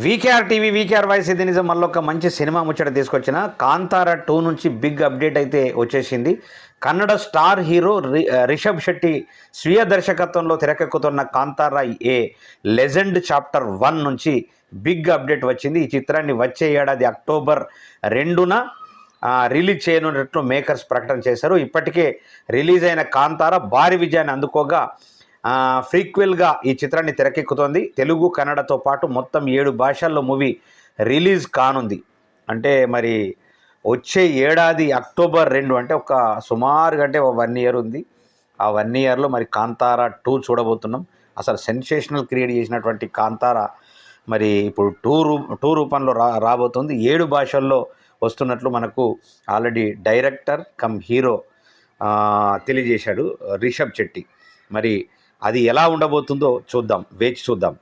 VKR TV VKR voice ఇది నిజం మళ్ళొక మంచి సినిమా ముచ్చట తీసుకొచ్చిన కాంతారా 2 నుంచి బిగ్ అప్డేట్ అయితే వచ్చేసింది. కన్నడ స్టార్ హీరో రిషబ్ శెట్టి స్వీయ దర్శకత్వంలో తెరకెక్కుతున్న కాంతారా ఏ లెజెండ్ చాప్టర్ 1 నుంచి బిగ్ అప్డేట్ వచ్చింది. ఈ చిత్రాన్ని వచ్చే ఏడాది అక్టోబర్ 2న రిలీజ్ చేయనున్నట్లు మేకర్స్ ప్రకటన చేశారు. ఇప్పటికే రిలీజ్ అయిన కాంతారా భారీ విజయాన్ని అందుకోగా ఫ్రీక్వెల్గా ఈ చిత్రాన్ని తెరకెక్కుతోంది. తెలుగు, కన్నడతో పాటు మొత్తం 7 భాషల్లో మూవీ రిలీజ్ కానుంది. అంటే మరి వచ్చే ఏడాది అక్టోబర్ 2 అంటే ఒక సుమారుగా అంటే 1 ఇయర్ ఉంది. ఆ 1 ఇయర్లో మరి కాంతారా 2 చూడబోతున్నాం. అసలు సెన్సేషనల్ క్రియేట్ చేసినటువంటి కాంతారా మరి ఇప్పుడు టూ రూపంలో రాబోతుంది. 7 భాషల్లో వస్తున్నట్లు మనకు ఆల్రెడీ డైరెక్టర్ కమ్ హీరో తెలియజేశాడు రిషబ్ శెట్టి. మరి అది ఎలా ఉండబోతుందో చూద్దాం, వేచి చూద్దాం.